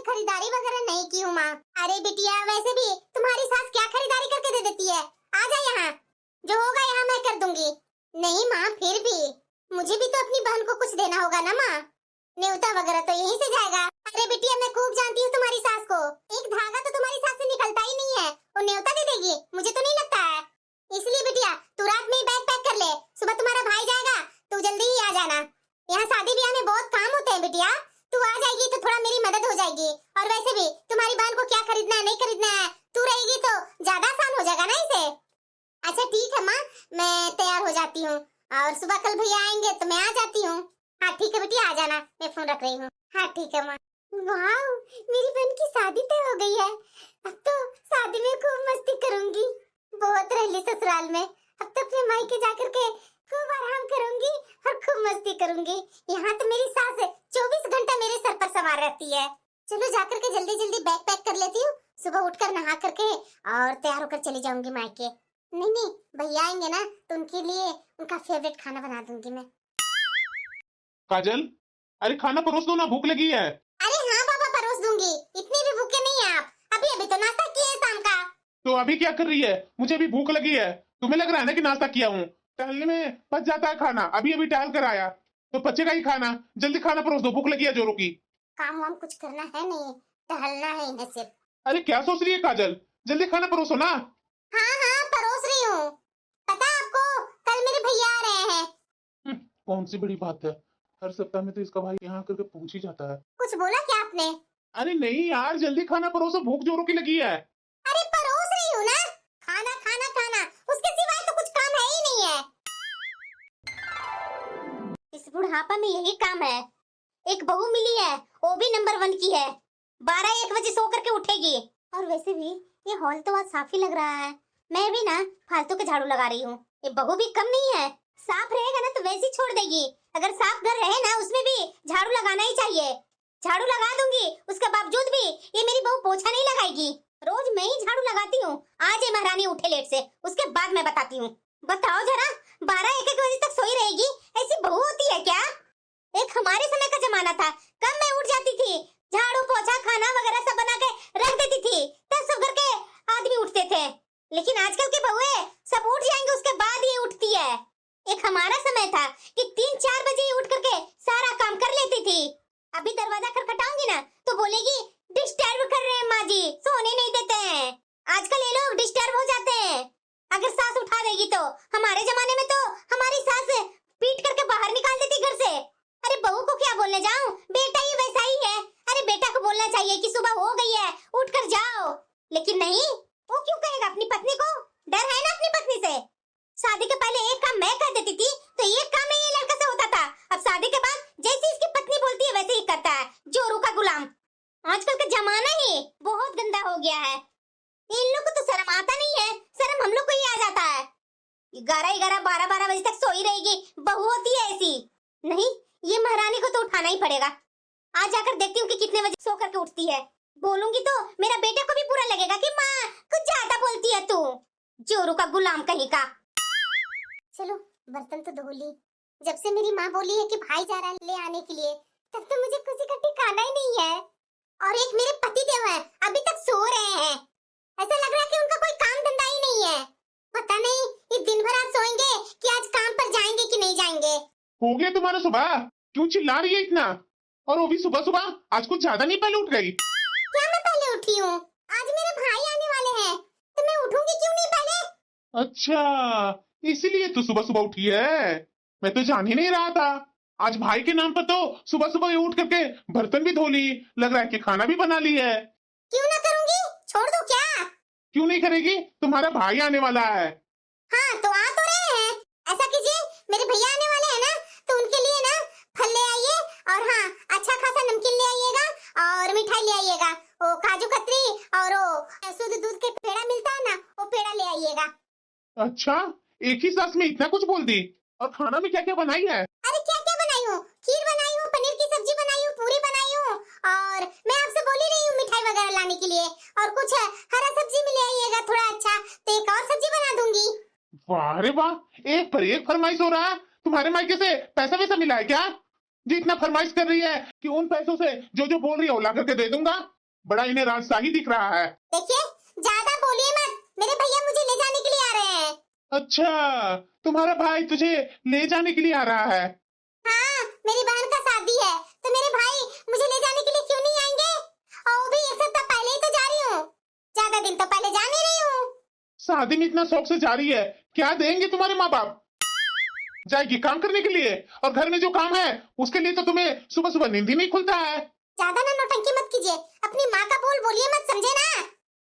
खरीदारी वगैरह नहीं की हूँ माँ। अरे बिटिया वैसे भी तुम्हारी सास क्या खरीदारी करके दे देती है। आ जा यहाँ, जो होगा यहाँ मैं कर दूंगी। नहीं माँ, फिर भी मुझे भी तो अपनी बहन को कुछ देना होगा ना माँ। न्योता वगैरह तो यहीं से जाएगा। अरे बिटिया मैं खूब जानती हूँ तुम्हारी सास को, एक धागा तो तुम्हारी सास से निकलता ही नहीं है। वो न्योता दे देगी मुझे तो नहीं लगता है। इसलिए बिटिया तू रात में ही बैग पैक कर ले, सुबह तुम्हारा भाई जाएगा, तू जल्दी ही आ जाना। यहाँ शादी ब्याह में बहुत काम होते हैं बिटिया, तू आ जाएगी तो थोड़ा मेरी मदद हो जाएगी। और वैसे भी तुम्हारी बहन को क्या खरीदना है नहीं खरीदना है, तू रहेगी तो ज्यादा आसान हो जाएगा ना इसे। अच्छा ठीक है माँ, मैं तैयार हो जाती हूँ और सुबह कल भैया आएंगे तो मैं आ जाती हूँ। हाँ ठीक है बिटिया, आ जाना, मैं फोन रख रही हूँ। हाँ ठीक है माँ। वाह, मेरी बहन की शादी तय हो गई है। अब तो शादी में खूब मस्ती करूंगी। बहुत रह ली ससुराल में, अब तो अपने मायके जाकर के खूब आराम करूंगी और खूब मस्ती करूंगी। यहाँ तो मेरी सास 24 घंटा मेरे सर पर सवार रहती है। चलो जाकर के जल्दी जल्दी बैग पैक कर लेती हूँ, सुबह उठकर नहा करके और तैयार होकर चली जाऊंगी मायके। नहीं नहीं, भैया आएंगे ना तो उनके लिए उनका फेवरेट खाना बना दूंगी मैं। काजल, अरे खाना परोस दो ना, भूख लगी है। अरे हाँ पापा, परोस दूंगी, इतने भी भूखे नहीं है आप। अभी अभी तो नाश्ता किए हैं शाम का। तो अभी क्या कर रही है? मुझे भी भूख लगी है। तुम्हें लग रहा है ना कि नाश्ता किया हूँ? टहलने में पच जाता है खाना, अभी अभी टहल कर आया तो पचेगा ही खाना। जल्दी खाना परोस दो, भूख लगी है जोरों की। काम वाम कुछ करना है नहीं, टहलना है इन्हें सिर्फ। अरे क्या सोच रही है काजल, जल्दी खाना परोसो ना। हाँ हाँ परोस रही हूँ। पता है आपको, कल मेरे भैया आ रहे हैं। कौन सी बड़ी बात है, हर सप्ताह में तो इसका भाई यहाँ करके पूछ ही जाता है। कुछ बोला क्या आपने? अरे नहीं यार, जल्दी खाना परोसो, भूख जोरों की लगी है। अरे परोस रही हूँ ना, खाना खाना खाना, उसके सिवाय तो कुछ काम है ही नहीं है। इस बुढ़ापा में यही काम है। एक बहू मिली है, वो भी नंबर 1 की है, 12-1 बजे सो करके उठेगी। और वैसे भी ये हॉल तो आज साफ ही लग रहा है। मैं भी ना फालतू के झाड़ू लगा रही हूँ, ये बहू भी कम नहीं है। साफ रहेगा ना तो वैसे ही छोड़ देगी, अगर साफ घर रहे ना उसमें भी झाड़ू लगाना ही चाहिए। झाड़ू लगा दूंगी, उसके बावजूद भी ये मेरी बहू पोछा नहीं लगाएगी। रोज मैं ही झाड़ू लगाती हूँ, आज ये महारानी उठे लेट से, उसके बाद मैं बताती हूँ। बताओ जरा, 12-1 बजे तक सोई रहेगी, ऐसी बहू होती है क्या? एक हमारे समय का जमाना था, कब मैं उठ जाती थी, झाड़ू पोछा खाना वगैरह सब बना के रख देती थी, तब सब घर के आदमी उठते थे। लेकिन आजकल के बहुएं सब उठ जाएंगे उसके बाद ये उठती है। एक हमारा समय था कि 3-4 बजे ही उठ करके सारा काम कर लेती थी। अभी दरवाजा खटखटाऊंगी ना तो बोलेगी डिस्टर्ब कर रहे हैं माँ जी, सोने नहीं देते हैं। आजकल ये लोग डिस्टर्ब हो जाते हैं। अगर सास उठा देगी तो, हमारे जमाने में तो हमारी सास पीट करके बाहर निकाल देती घर से। अरे बहू को क्या बोलने जाऊं, बेटा ही वैसा ही है। अरे बेटा को बोलना चाहिए कि सुबह हो गई है उठ कर जाओ, लेकिन नहीं, वो क्यों कहेगा अपनी पत्नी को? डर है ना अपनी पत्नी से। शादी के पहले एक काम मैं कर देती थी तो एक काम ये लड़का से होता था, अब शादी के बाद जैसी इसकी पत्नी बोलती है वैसे ही करता है, जोरू का गुलाम। आजकल का जमाना ही बहुत गंदा हो गया है। इन लोग को तो शर्म आता नहीं है, शर्म हम लोग को ही आ जाता है। 11-11, 12-12 बजे तक सोई रहेगी, बहू होती है ऐसी। नहीं, ये महारानी को तो उठाना ही पड़ेगा। आज जाकर देखती हूँ कि कितने बजे सो करके उठती है। बोलूंगी तो मेरा बेटा को भी बुरा लगेगा कि माँ कुछ ज्यादा बोलती है तू, जोरू का गुलाम कहीं का। चलो बर्तन तो धो ली। जब से मेरी माँ बोली है कि भाई जा रहा है ले आने के लिए, तब तो मुझे खुशी का ठिकाना ही नहीं है। और एक मेरे पति देव है, अभी तक सो रहे हैं। ऐसा लग रहा है कि उनका कोई काम धंधा ही नहीं है। पता नहीं ये दिन भर आज सोएंगे कि आज काम पर जाएंगे कि नहीं जाएंगे। हो गया तुम्हारा सुबह, क्यों चिल्ला रही है इतना? और वो भी सुबह सुबह, आज कुछ ज्यादा नहीं पहले उठ गई? क्या मैं पहले उठी हूँ? आज मेरे भाई आने वाले हैं तो मैं उठूंगी क्यों नहीं पहले? अच्छा, इसीलिए तू सुबह सुबह उठी है, मैं तो जान ही नहीं रहा था। आज भाई के नाम पर तो सुबह सुबह उठ करके बर्तन भी धो ली, लग रहा है कि खाना भी बना ली है। क्यों ना करूंगी, छोड़ दूं क्या? क्यों नहीं करेगी, तुम्हारा भाई आने वाला है। हाँ तो आ तो रहे हैं, ऐसा कीजिए मेरे भैया आने वाले हैं ना तो उनके लिए ना फल ले आइए, और हाँ अच्छा खासा नमकीन ले आइएगा और मिठाई ले आइएगा। वो काजू कतरी और वो शुद्ध दूध के पेड़ा मिलता है ना, वो पेड़ा ले आइएगा। अच्छा, एक ही सांस में इतना कुछ बोल दी। और खाना में क्या क्या बनाई है? अरे क्या क्या बनाई हूँ, खीर बनाई हूँ, पनीर की सब्जी बनाई हूँ, पूरी बनाई हूँ, और मैं आपसे बोल ही रही हूँ मिठाई वगैरह लाने के लिए। और कुछ हरा सब्जी में ले आइएगा थोड़ा अच्छा, तो एक और सब्जी बना दूंगी। वाह रे वाह, एक पर एक फरमाइश हो रहा है। तुम्हारे मायके से पैसा वैसा मिला है क्या? जी इतना फरमाइश कर रही है कि उन पैसों से जो जो बोल रही है वो ला करके दे दूंगा। बड़ा इन्हें राजशाही दिख रहा है। देखिए, ज्यादा बोलिए मत, मेरे भैया मुझे ले जाने के लिए आ रहे हैं। अच्छा, तुम्हारा भाई तुझे ले जाने के लिए आ रहा है। हाँ, मेरी बहन का शादी है, तो मेरे भाई मुझे ले जाने के लिए क्यों नहीं आएंगे? और वो भी एक सप्ताह पहले ही तो जा रही हूँ, ज्यादा दिन तो पहले जा नहीं रही हूँ। शादी में इतना शौक से जा रही है, क्या देंगे तुम्हारे माँ बाप? जाएगी काम करने के लिए, और घर में जो काम है उसके लिए तो तुम्हें सुबह सुबह नींद ही नहीं खुलता है। ज्यादा ना नौटंकी मत कीजिए, अपनी माँ का बोल बोलिए मत, समझे ना?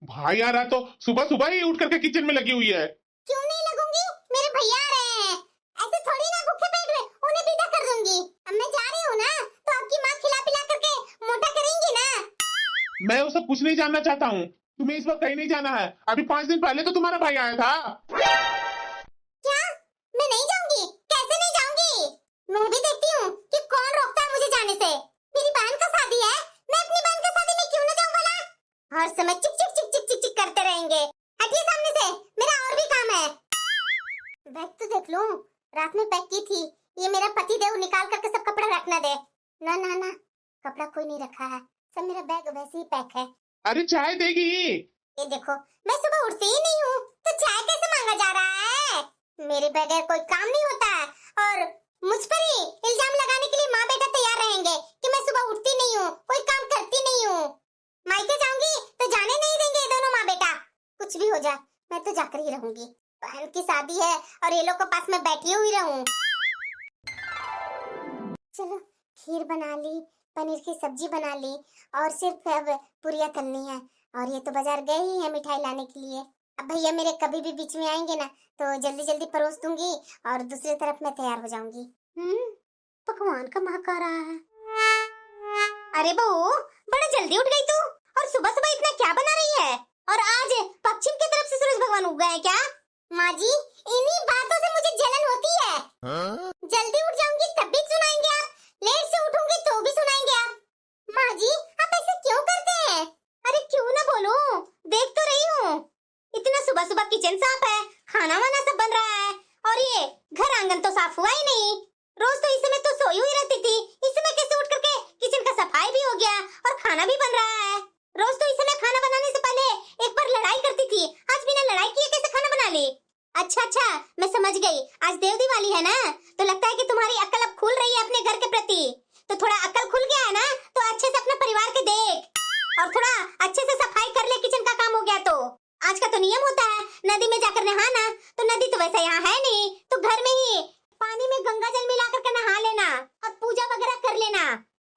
भाई आ रहा तो सुबह सुबह ही उठ करके किचन में लगी हुई है। क्यों नहीं लगूंगी, मेरे भैया आ रहे हैं, ऐसे थोड़ी ना भूखे पेट में उन्हें विदा कर दूंगी। अब मैं जा रही हूँ ना, तो आपकी माँ खिला पिला करके मोटा करेंगी ना। मैं वो सब कुछ नहीं जानना चाहता हूँ, तुम्हें इस बार कहीं नहीं जाना है। अभी 5 दिन पहले तो तुम्हारा भाई आया था। क्या? मैं नहीं जाऊंगी? कैसे नहीं जाऊंगी? मैं भी देखती हूँ कि कौन रोकता है मुझे जाने से। मेरी बहन का शादी है, मैं अपनी बहन का शादी में क्यों ना जाऊं भला? हर समय चिक चिक चिक चिक चिक चिक करते रहेंगे। हटिए सामने से, मेरा और भी काम है। बैग तो देख लूं, रात में पैक की थी। ये मेरा पति देव निकाल करके सब कपड़ा रखना दे। ना ना ना, कपड़ा कोई नहीं रखा है, सब मेरा बैग वैसे ही पैक है। अरे चाय देगी। ये देखो, मैं सुबह उठती ही नहीं हूँ, तो चाय कैसे मांगा जा रहा है? मेरे बगैर कोई काम नहीं होता है, और मुझ पर ही इल्जाम लगाने के लिए माँ बेटा तैयार रहेंगे कि मैं सुबह उठती नहीं हूँ, कोई काम करती नहीं हूँ। मायके जाऊंगी तो जाने नहीं देंगे ये दोनों माँ बेटा। कुछ भी हो जाए, मैं तो जाकर ही रहूंगी। बहन की शादी है और ये लोग के पास मैं बैठी हुई रहूं। चलो, खीर बना ली, पनीर की सब्जी बना ली, और सिर्फ अब पूरियां तलनी है। और ये तो बाजार गए ही हैं मिठाई लाने के लिए। अब भैया मेरे कभी भी बीच में आएंगे ना, तो जल्दी जल्दी परोस दूंगी और दूसरी तरफ मैं तैयार हो जाऊंगी। पकवान का महक आ रहा है। अरे बहू, बड़ा जल्दी उठ गई तू, और सुबह सुबह इतना क्या बना रही है? और आज पश्चिम की तरफ से सूरज भगवान उग गए हैं क्या? माँ जी, इन्हीं बातों से मुझे जलन होती है। जल्दी उठ जाऊंगी तब भी सुनाएंगे आप, लेट से उठूंगी तो भी सुनाएंगे आप। माँ जी, आप ऐसे क्यों करते हैं? अरे क्यों ना बोलूं, देख तो रही हूँ, इतना सुबह सुबह किचन साफ है, खाना वाना सब बन रहा है, और ये घर आंगन तो साफ हुआ ही नहीं। रोज तो इस समय तो सोई हुई रहती थी, इस समय कैसे उठ करके किचन का सफाई भी हो गया और खाना भी बन रहा है। रोज तो इस समय खाना बनाने से पहले एक बार लड़ाई करती थी, आज बिना लड़ाई किए कैसे खाना बना ली? अच्छा अच्छा, मैं समझ गई, आज देव दिवाली है ना, तो लगता है कि तुम्हारी अक्ल अब खुल रही है अपने घर के प्रति। तो थोड़ा अक्ल खुल गया है ना, तो अच्छे से अपने परिवार के देख, और थोड़ा अच्छे से सफाई कर ले, किचन का काम हो गया तो। आज का तो नियम होता है नदी में जाकर नहाना, तो नदी तो वैसे यहाँ है नहीं, तो घर में ही पानी में गंगा जल मिला करके नहा लेना और पूजा वगैरह कर लेना।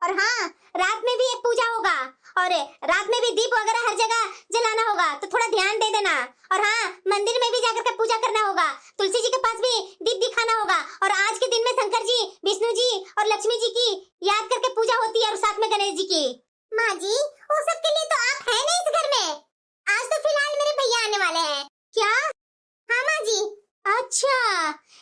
और हाँ, रात में भी एक पूजा होगा, और रात में भी दीप वगैरह हर जगह जलाना होगा, तो थोड़ा ध्यान दे देना। और हाँ, मंदिर में भी जाकर के पूजा करना होगा, तुलसी जी के पास भी दीप दिखाना होगा। और आज के दिन में शंकर जी, विष्णु जी और लक्ष्मी जी की याद करके पूजा होती है, और साथ में गणेश जी की। माँ जी, वो सब के लिए तो आप हैं ना इस घर में। आज तो फिलहाल मेरे भैया आने वाले हैं। क्या? हाँ माँ जी। अच्छा,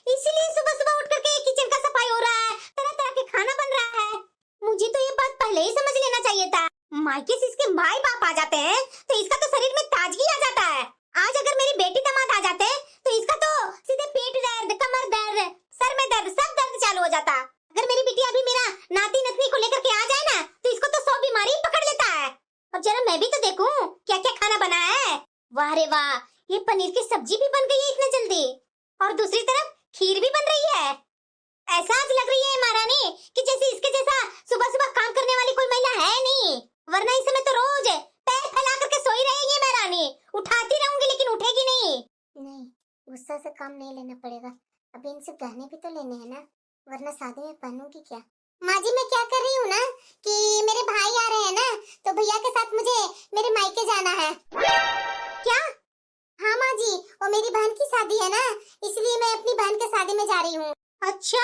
इसीलिए सुबह सुबह उठ करके किचन का सफाई हो रहा है, तरह तरह के खाना बन रहा है। मुझे तो ये बात पहले ही समझ लेना चाहिए था। मायके से इसके माई बाप आ जाते हैं तो इसका तो शरीर में ताजगी आ जाता है। आज अगर मेरी बेटी दामाद आ जाते तो इसका तो सीधे पेट दर्द, कमर दर्द, सर में दर्द, सब दर्द चालू हो जाता। अगर मेरी बेटी अभी मेरा नाती नतनी को लेकर के आ जाए ना, तो इसको तो 100 बीमारी पकड़ लेता है। अब जरा मैं भी तो देखूं क्या क्या खाना बना है। वाह रे वाह, ये पनीर की सब्जी भी बन गई है इतना जल्दी, और दूसरी तरफ खीर भी बन रही है। ऐसा आज लग रही है महारानी कि जैसे इसके जैसा सुबह सुबह काम करने वाली कोई महिला है नहीं, वरना इस समय तो रोज पैर फैला करके सोई रहेगी महारानी, उठाती रहूंगी लेकिन उठेगी नहीं। नहीं, गुस्सा से काम नहीं लेना पड़ेगा, अभी इनसे गहने भी तो लेने हैं ना, वरना शादी में पहनूंगी क्या। माँ जी, मैं क्या कर रही हूँ ना कि मेरे भाई आ रहे हैं ना, तो भैया के साथ मुझे मेरे मायके जाना है। क्या? हाँ माँ जी, वो मेरी बहन की शादी है ना, इसलिए मैं अपनी बहन के शादी में जा रही हूँ। अच्छा,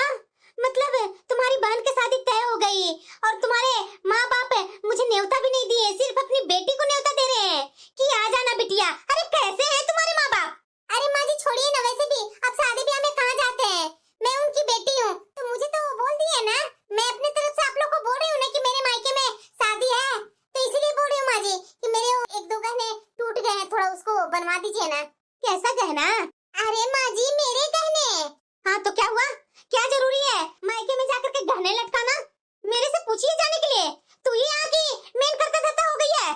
मतलब तुम्हारी बहन की शादी तय हो गई, और तुम्हारे माँ बाप मुझे न्योता भी नहीं दिए, सिर्फ अपनी बेटी को न्योता दे रहे हैं कि आ जाना बिटिया। अरे कैसे हैं तुम्हारे माँ बाप? अरे माँ जी छोड़िए ना, वैसे भी आप शादी ब्याह में कहाँ जाते हैं, मैं उनकी बेटी हूँ, तो मुझे तो वो बोल दिए ना। मैं अपनी तरफ से आप लोग को बोल रही हूँ ना कि मेरे मायके में शादी है, तो इसीलिए बोल रही हूँ माँ जी कि मेरे एक दो गहने टूट गए हैं, थोड़ा उसको बनवा दीजिए ना। कैसा गहना? अरे माँ जी, मेरे गहने। हाँ तो क्या हुआ, क्या जरूरी है मायके में जाकर के गहने लटकाना? मेरे से पूछिए जाने के लिए, तू ही आके मेन करता धरता हो गई है।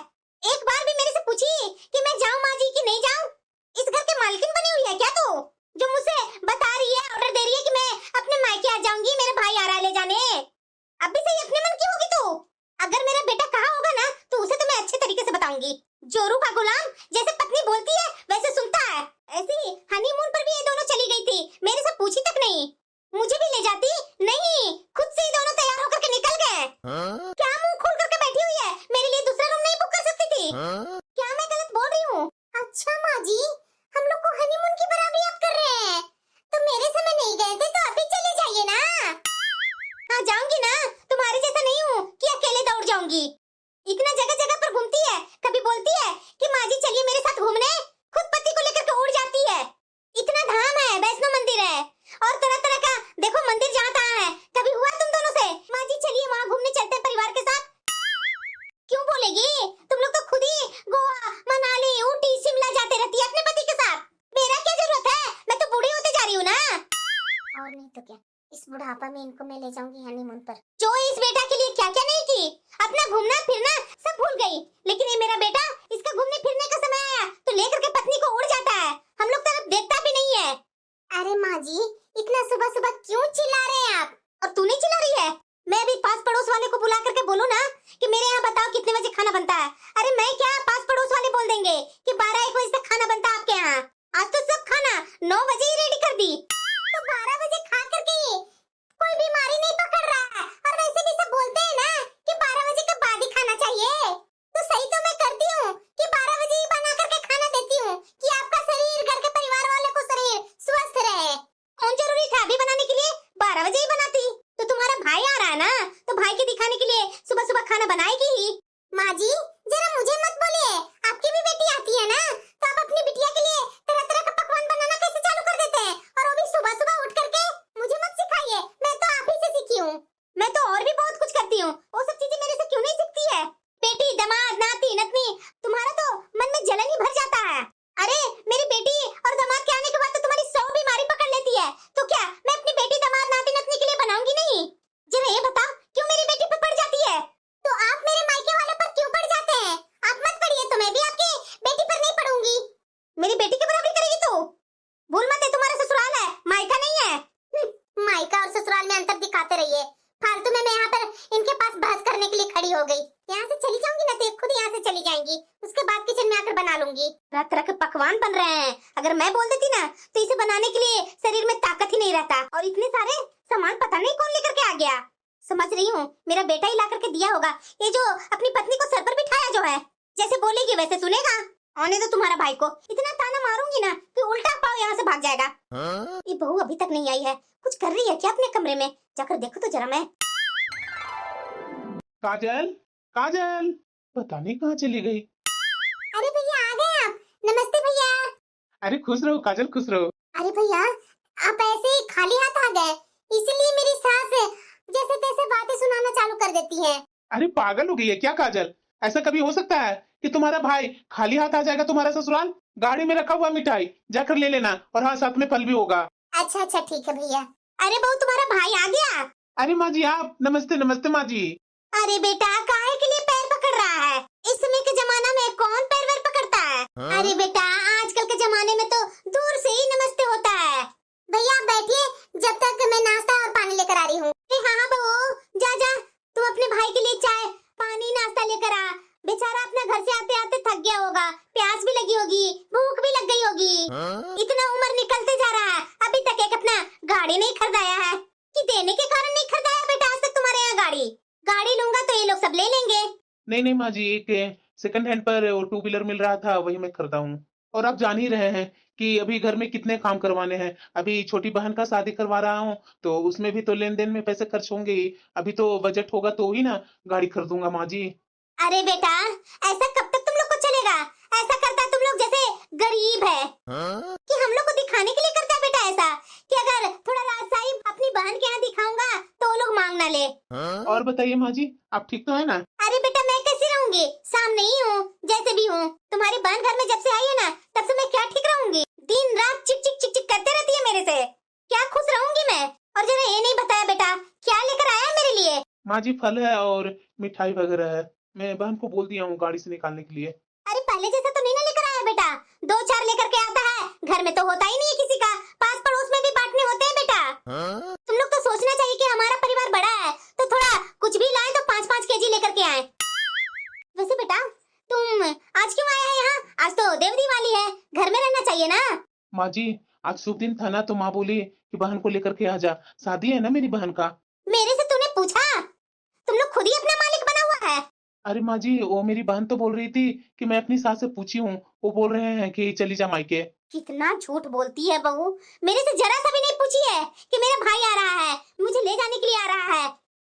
जाऊंगी। जोरू का गुलाम जैसे पत्नी बोलती है वैसे सुनता है। ऐसे ही हनीमून पर भी ये दोनों चली गई थी, मेरे से पूछी तक नहीं। मुझे भी ले जाती, नहीं खुद से ही दोनों तैयार होकर के निकल गए। क्या मुंह खोल करके बैठी हुई है, मेरे लिए दूसरा रूम नहीं बुक कर सकती थी? क्या मैं गलत बोल रही हूँ? अच्छा माँ जी, हम लोग को हनीमून की बराबरी आप कर रहे हैं, तो मेरे समय नहीं गए थे तो अभी चले जाइए ना। हाँ जाऊंगी ना, तुम्हारे जैसा नहीं हूँ कि अकेले दौड़ जाऊंगी। इतना जगह जगह पर घूमती है, कभी बोलती है कि माँ जी चलिए मेरे साथ घूमने, खुद पति को लेकर के उड़ जाती है। इतना धाम है, वैष्णो मंदिर है और तरह तरह का देखो मंदिर जहाँ तहाँ है। कभी हुआ तुम दोनों से माँ जी चलिए वहाँ घूमने चलते हैं परिवार के साथ? क्यों बोलेगी? तुम लोग तो खुद ही गोवा, मनाली, ऊटी, शिमला जाते रहती है अपने पति के साथ। मेरा क्या जरूरत है, मैं तो बूढ़ी होते जा रही हूँ ना। और नहीं तो क्या, इस बुढ़ापा में इनको मैं ले जाऊंगी हनीमून पर। जो इस बेटा के लिए क्या क्या नहीं की, अपना घूमना फिरना सब भूल गई, लेकिन ये मेरा बेटा, इसका घूमने फिरने का समय आया तो लेकर के पत्नी को उड़ जाता है। हम लोग तरफ देखता भी नहीं है। अरे माँ जी, इतना सुबह सुबह क्यों चिल्ला रहे हैं आप? और तू नहीं चिल्ला रही है? मैं भी पास पड़ोस वाले को बुला करके बोलूं ना कि मेरे यहाँ बताओ कितने बजे खाना बनता है? अरे मैं क्या, पास पड़ोस वाले बोल देंगे कि 12-1 बजे तक खाना बनता है आपके यहाँ। आज तो सब खाना 9 बजे ही रेडी कर दी। तो 12 बजे खा करके कोई बीमारी नहीं पकड़ रहा है, और वैसे भी सब बोलते हैं ना कि 12 बजे के बाद ही खाना चाहिए। तो सही तो मैं करती हूँ कि 12 बजे ही बना करके खाना देती हूँ कि आपका शरीर, घर के परिवार वालों को शरीर स्वस्थ रहे। कौन जरूरी था अभी बनाने के लिए? 12 बजे ही बनाती। तो तुम्हारा भाई आ रहा है ना, तो भाई के दिखाने के लिए सुबह सुबह खाना बनाएगी ही। माँ जी जरा मुझे मत बोलिए, आपकी भी बेटी आती है ना, तो आप अपनी बिटिया के लिए तरह तरह का पकवान बनाना कैसे चालू कर देते हैं, और वो भी सुबह सुबह उठ करके। मुझे मत सिखाइए, मैं तो आप ही से सीखी हूँ। मैं तो और भी बहुत कुछ करती हूँ, वो सब चीजें मेरे से क्यों नहीं सीखती है? बेटी, दामाद, नाती, नतनी, तुम्हारा तो मन में जलन ही भर जाता है। अरे मेरी बेटी और दामाद के आने के बाद तो तुम्हारी 100 बीमारी पकड़ लेती है, तो क्या मैं अपनी बेटी, दामाद, नाती, नतनी के लिए बनाऊंगी नहीं? जरा ये बताओ, क्यों मेरी बेटी पर पड़ जाती है? तो आप मेरे मायके वाले पर क्यों पड़ जाते हैं? आप मत पड़िए, तो मैं भी आपकी बेटी पर नहीं पड़ूंगी। मेरी बेटी की बराबरी करेगी तू? भूल मत, ये तुम्हारा ससुराल है, मायका नहीं है। मायका और ससुराल में अंतर दिखाते रहिए। फालतू में मैं यहाँ पर इनके पास बहस करने के लिए खड़ी हो गई। यहाँ से चली जाऊंगी ना, तो खुद यहाँ से चली जाएंगी, उसके बाद किचन में आकर बना लूंगी। तरह तरह के पकवान बन रहे हैं, अगर मैं बोल देती ना तो इसे बनाने के लिए शरीर में ताकत ही नहीं रहता। और इतने सारे सामान पता नहीं कौन लेकर के आ गया। समझ रही हूँ, मेरा बेटा ही ला करके दिया होगा। ये जो अपनी पत्नी को सर पर बिठाया जो है, जैसे बोलेगी वैसे सुनेगा। आने दो तुम्हारा भाई को, इतना ताना मारूंगी ना कि उल्टा पाव यहाँ से भाग जाएगा। ये बहू अभी तक नहीं आई है, कुछ कर रही है क्या अपने कमरे में? जाकर देखो तो जरा मैं। काजल, काजल, पता नहीं कहाँ चली गई। अरे भैया आ गए आप। नमस्ते भैया। अरे खुश रहो काजल, खुश रहो। अरे भैया आप ऐसे ही खाली हाथ आ गए, इसीलिए मेरी सास जैसे तैसे बातें सुनाना चालू कर देती है। अरे पागल हो गई है क्या काजल? ऐसा कभी हो सकता है कि तुम्हारा भाई खाली हाथ आ जाएगा तुम्हारा ससुराल? गाड़ी में रखा हुआ मिठाई जाकर ले लेना, और हाँ साथ में फल भी होगा। अच्छा अच्छा ठीक है भैया। अरे बहू तुम्हारा भाई आ गया। अरे माँ जी आप, नमस्ते नमस्ते माँ जी। अरे बेटा काहे के लिए पैर पकड़ रहा है? इस समय के जमाना में कौन पैर वैर पकड़ता है? अरे बेटा आजकल के जमाने में तो दूर से ही नमस्ते होता है। भैया आप बैठिए, जब तक मैं नाश्ता और पानी लेकर आ रही हूँ। हाँ हाँ बहू, जा जा तुम अपने भाई के लिए चाय पानी नाश्ता लेकर आ। बेचारा अपना घर से आते आते थक गया होगा, प्यास भी लगी होगी, भूख भी लग गई होगी। इतना उम्र निकलते जा रहा है, अभी तक एक अपना गाड़ी नहीं खरीदाया है। कि देने के कारण नहीं खरीदाया बेटा आज तक तुम्हारे यहाँ गाड़ी? गाड़ी लूंगा तो ये लोग सब ले लेंगे। नहीं नहीं माँ जी, एक सेकंड हैंड पर 2 व्हीलर मिल रहा था, वही मैं खरीदा हूँ। और आप जान ही रहे हैं कि अभी घर में कितने काम करवाने हैं। अभी छोटी बहन का शादी करवा रहा हूँ, तो उसमें भी तो लेन देन में पैसे खर्च होंगे ही। अभी तो बजट होगा तो ही ना गाड़ी खरीदूंगा माँ जी। अरे बेटा ऐसा कब तक तुम लोग को चलेगा? ऐसा करता तुम लोग जैसे गरीब है कि हम लोग को दिखाने के लिए करता है बेटा ऐसा, कि अगर थोड़ा राजशाही अपनी बहन के यहाँ दिखाऊंगा तो वो लोग मांग ना ले। और बताइए माँ जी, आप ठीक तो है ना? अरे बेटा मैं कैसे रहूंगी, सामने ही हूँ जैसे भी हूँ। तुम्हारी बहन घर में जब से आई है ना, तब से मैं क्या ठीक रहूंगी? दिन रात चिक चिक चिक चिक करते रहती है मेरे से, क्या खुश रहूंगी मैं? और जरा ये नहीं बताया बेटा क्या लेकर आया मेरे लिए? माँ जी फल है और मिठाई वगैरह है, मैं बहन को बोल दिया हूँ गाड़ी से निकालने के लिए। अरे पहले जैसा तो नहीं ना लेकर आया बेटा, 2-4 लेकर के आता है, घर में तो होता ही नहीं है किसी का, पास पड़ोस में भी बांटने होते हैं बेटा। तुम लोग तो सोचना चाहिए कि हमारा परिवार बड़ा है तो थोड़ा कुछ भी लाए तो 5-5 केजी लेकर के आए। वैसे बेटा तुम ना। माँ जी, आज शुभ दिन था ना, तो माँ बोली कि बहन को लेकर के आ जा, शादी है ना मेरी बहन का। मेरे से तूने पूछा? तुम लोग खुद ही अपना मालिक बना हुआ है। अरे माँ जी, वो मेरी बहन तो बोल रही थी कि मैं अपनी सास से पूछी हूँ, वो बोल रहे हैं कि चली जा मायके। कितना झूठ बोलती है बहू, मेरे से जरा सा भी नहीं पूछी है कि मेरा भाई आ रहा है, मुझे ले जाने के लिए आ रहा है।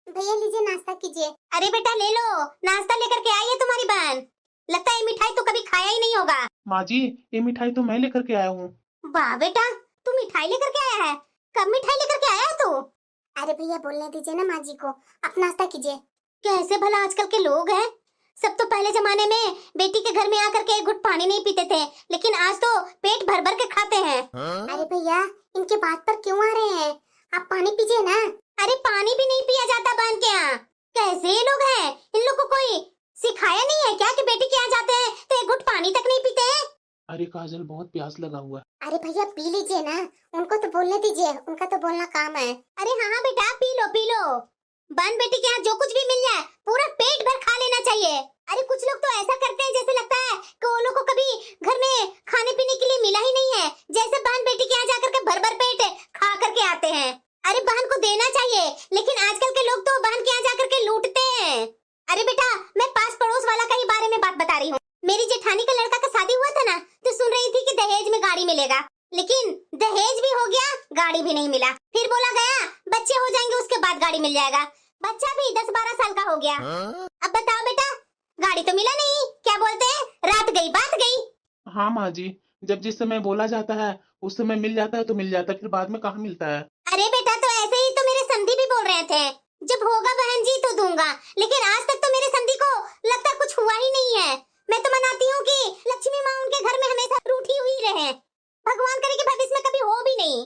भैया लीजिए नाश्ता कीजिए। अरे बेटा ले लो, नाश्ता लेकर के आई है तुम्हारी बहन। लगता है ये मिठाई तो कभी खाया ही नहीं होगा। माँ जी, ये मिठाई तो मैं लेकर के आया हूँ। वाह बेटा, तू मिठाई लेकर के आया है? कब मिठाई लेकर के आया है तू? अरे भैया बोलने दीजिए ना माँ जी को, आप नाश्ता कीजिए। कैसे भला आजकल के लोग हैं। सब तो पहले जमाने में बेटी के घर में आकर के एक घुट पानी नहीं पीते थे, लेकिन आज तो पेट भर भर के खाते हैं। अरे भैया इनके बात पर क्यों आ रहे हैं, आप पानी पीजिए ना। अरे पानी भी नहीं पिया जाता बहन के यहाँ। कैसे ये लोग हैं, इन लोग को कोई सिखाया नहीं है क्या कि बेटी के यहाँ जाते हैं तो एक घुट पानी तक नहीं पीते हैं? अरे काजल, बहुत प्यास लगा हुआ है। अरे भैया पी लीजिए ना, उनको तो बोलने दीजिए, उनका तो बोलना काम है। अरे हाँ हाँ बेटा पी लो पी लो। बहन बेटी के यहाँ जो कुछ भी मिल जाए पूरा पेट भर खा लेना चाहिए। अरे कुछ लोग तो ऐसा करते हैं जैसे लगता है कि वो लोग को कभी घर में खाने पीने के लिए मिला ही नहीं है, जैसे बहन बेटी के यहाँ जाकर के भर भर पेट खा करके आते हैं। अरे बहन को देना चाहिए, लेकिन आजकल के लोग तो बहन के यहाँ जाकर के लूटते हैं। अरे बेटा मैं पास पड़ोस वाला का ही बारे में बात बता रही हूँ। मेरी जेठानी का लड़का का शादी हुआ था ना, तो सुन रही थी कि दहेज में गाड़ी मिलेगा, लेकिन दहेज भी हो गया, गाड़ी भी नहीं मिला। फिर बोला गया बच्चे हो जाएंगे उसके बाद गाड़ी मिल जाएगा। बच्चा भी 10-12 साल का हो गया। अब बताओ बेटा, गाड़ी तो मिला नहीं, क्या बोलते हैं, रात गई बात गई। हाँ माँ जी, जब जिस समय बोला जाता है उस समय मिल जाता है तो मिल जाता है, फिर बाद में कहाँ मिलता है। अरे बेटा तो ऐसे ही तो मेरे समधी भी बोल रहे थे, जब होगा बहन जी तो दूंगा, लेकिन आज तक तो मेरे समधी को लगता कुछ हुआ ही नहीं है। मैं तो मनाती हूँ कि लक्ष्मी माँ उनके घर में हमेशा रूठी हुई रहे, भगवान करे कि भविष्य में कभी हो भी नहीं।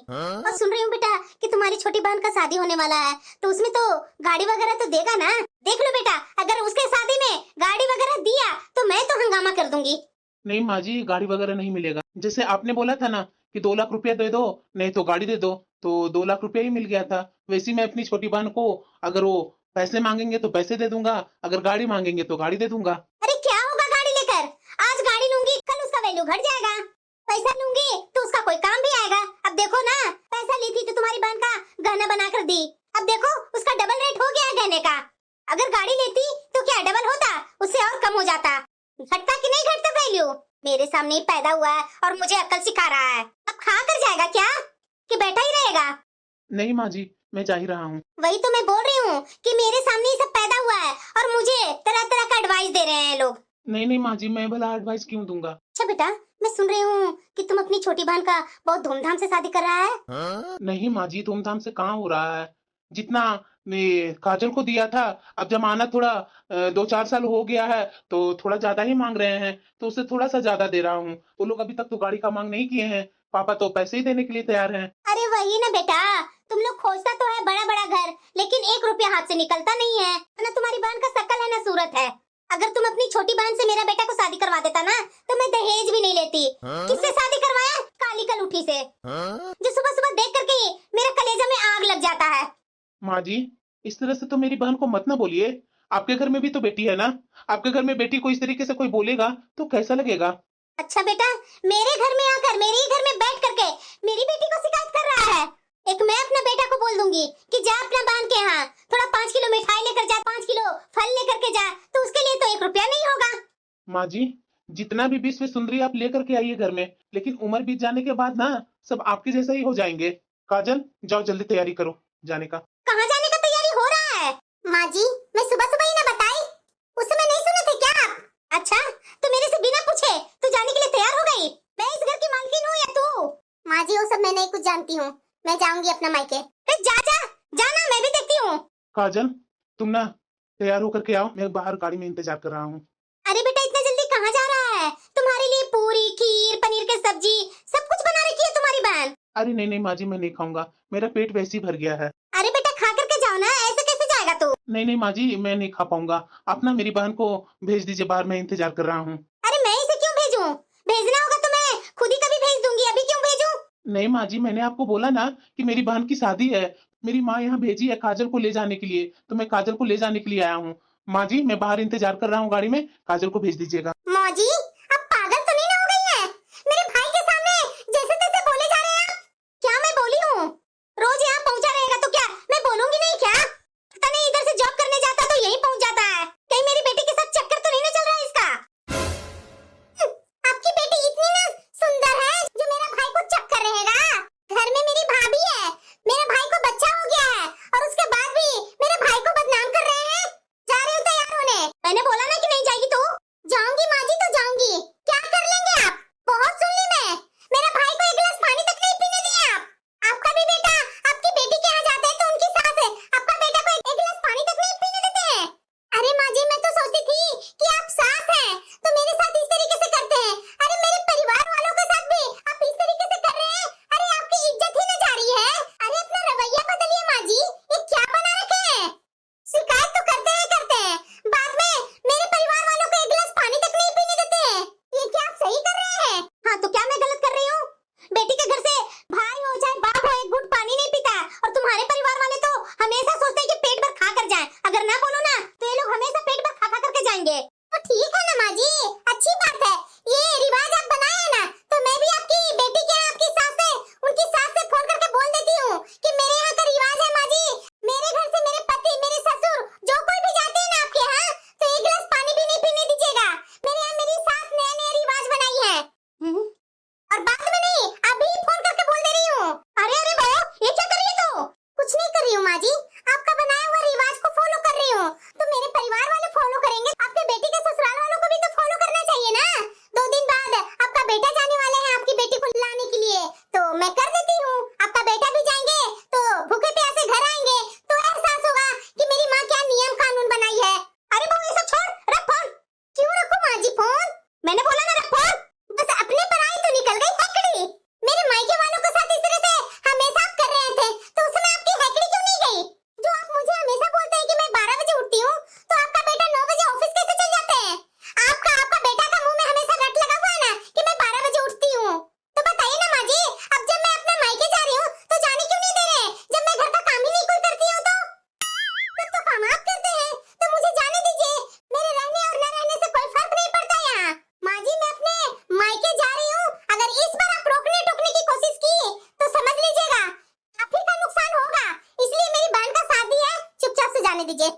और सुन रही हूँ बेटा कि तुम्हारी छोटी बहन का शादी होने वाला है, तो उसमें तो गाड़ी वगैरह तो देगा ना। देख लो बेटा, अगर उसके शादी में गाड़ी वगैरह दिया तो मैं तो हंगामा कर दूंगी। नहीं माँ जी, गाड़ी वगैरह नहीं मिलेगा। जैसे आपने बोला था ना कि 2 लाख रुपया दे दो, नहीं तो गाड़ी दे दो, तो 2 लाख रुपया ही मिल गया था। वैसे ही मैं अपनी छोटी बहन को अगर वो पैसे मांगेंगे तो पैसे दे दूंगा, अगर गाड़ी मांगेंगे तो गाड़ी दे दूंगा। अरे क्या होगा गाड़ी लेकर, आज गाड़ी लूंगी कल उसका वैल्यू घट जाएगा, पैसा लूंगी तो उसका कोई काम भी आएगा। अब देखो ना, पैसा ली थी तो तुम्हारी बहन का गहना बनाकर दी, अब देखो उसका डबल रेट हो गया गहने का। अगर गाड़ी लेती तो क्या डबल होता, उससे और कम हो जाता। घटता कि नहीं घटता वैल्यू? मेरे सामने ही पैदा हुआ है और मुझे अक्ल सिखा रहा है। अब खा कर जाएगा क्या कि बैठा ही रहेगा? नहीं माँ जी, मैं जा ही रहा हूँ। वही तो मैं बोल रही हूँ कि मेरे सामने ही सब पैदा हुआ है और मुझे तरह तरह का एडवाइस दे रहे हैं लोग। नहीं नहीं माँ जी, मैं भला एडवाइस क्यों दूंगा। अच्छा बेटा, मैं सुन रही हूँ कि तुम अपनी छोटी बहन का बहुत धूमधाम से शादी कर रहा है। नहीं माँ जी, धूमधाम से कहाँ हो रहा है। जितना काजल को दिया था, अब जमाना थोड़ा 2-4 साल हो गया है तो थोड़ा ज्यादा ही मांग रहे हैं, तो उससे थोड़ा सा ज्यादा दे रहा हूँ। वो लोग अभी तक तो गाड़ी का मांग नहीं किए हैं, पापा तो पैसे ही देने के लिए तैयार हैं। अरे वही ना बेटा, तुम लोग खोजता तो है बड़ा बड़ा घर, लेकिन 1 रुपया हाथ से निकलता नहीं है। ना तुम्हारी बहन का शकल है ना सूरत है। अगर तुम अपनी छोटी बहन से मेरा बेटा को शादी करवा देता ना, तो मैं दहेज भी नहीं लेती। किससे शादी करवाया? काली कलूठी से, जो सुबह सुबह देख करके ही मेरा कलेजा में आग लग जाता है। माँ जी, इस तरह से तो मेरी बहन को मत ना बोलिए। आपके घर में भी तो बेटी है ना, आपके घर में बेटी को इस तरीके से कोई बोलेगा तो कैसा लगेगा। अच्छा बेटा, मेरे घर में आकर मेरे ही घर में बैठ करके मेरी बेटी को शिकायत कर रहा है। एक मैं अपना बेटा को बोल दूंगी कि जा अपना बहन के यहाँ थोड़ा 5 किलो मिठाई लेकर जा, 5 किलो फल लेकर के जा, तो उसके लिए तो 1 रुपया नहीं होगा। माँ जी, जितना भी विश्व सुंदरी आप लेकर के आइए घर में, लेकिन उम्र बीत जाने के बाद ना सब आपके जैसा ही हो जाएंगे। काजल, जाओ जल्दी तैयारी करो जाने का। कहाँ जाने का तैयारी हो रहा है? माँ जी, मैं सुबह सुबह ही ना बताई, उस समय नहीं सुने थे क्या आप? अच्छा, तो मेरे से बिना पूछे तू जाने के लिए तैयार हो गई? मैं इस घर की मालकिन हूँ या तू? माँ जी वो सब मैं नहीं कुछ जानती हूँ, मैं जाऊंगी अपना मायके। जा जा जाना, मैं भी देखती हूँ। काजल, तुम ना तैयार होकर के आओ, मैं बाहर गाड़ी में इंतजार कर रहा हूँ। अरे बेटा इतना जल्दी कहाँ जा रहा है? तुम्हारे लिए पूरी खीर पनीर की सब्जी सब कुछ बना रखी है तुम्हारी बहन। अरे नहीं नहीं माँ जी, मैं नहीं खाऊंगा, मेरा पेट वैसे ही भर गया है। अरे बेटा खा करके जाओ ना, ऐसे कैसे जाएगा तू? नहीं नहीं माँ जी, मैं नहीं खा पाऊंगा। आप ना मेरी बहन को भेज दीजिए बाहर, मैं इंतजार कर रहा हूँ। अरे मैं इसे क्यों भेजूं? भेजना होगा तो मैं खुद ही कभी भेज दूंगी, अभी क्यों भेजूं? नहीं माँ जी, मैंने आपको बोला ना कि मेरी बहन की शादी है, मेरी माँ यहाँ भेजी है काजल को ले जाने के लिए, तो मैं काजल को ले जाने के लिए आया हूँ। माँ जी, मैं बाहर इंतजार कर रहा हूँ गाड़ी में, काजल को भेज दीजिएगा। माँ जी, आप पागल तो नहीं ना हो गई हैं? मेरे भाई के सामने मैंने बोला ना रख फोन। बस अपने पर आई तो निकल गई हैकड़ी। मेरे मायके वालों के साथ इस तरह से हमेशा आप कर रहे थे तो उस समय आपकी हैकड़ी क्यों नहीं गई? जो आप मुझे हमेशा बोलते हैं कि मैं 12 बजे उठती हूँ तो आपका बेटा 9 बजे ऑफिस कैसे चल जाते हैं? आपका बेटा का मुंह में हमेशा रट लगा हुआ है ना कि मैं 12 बजे उठती हूँ। तो बताइए ना माँ जी, अब जब मैं अपने मायके जा रही हूँ तो जाने क्यों नहीं दे रहे? जब मैं घर का काम ही नहीं कोई करती हूँ तो काम आप करते हैं तो मुझे जाने दीजिए। मेरे रहने और न रहने से कोई फर्क नहीं पड़ता यहाँ। माँ जी मैं अपने मायके जा रही हूँ, अगर इस बार आप रोकने टोकने की कोशिश की तो समझ लीजिएगा आप ही का नुकसान होगा। इसलिए मेरी बहन का शादी है, चुपचाप से जाने दीजिए।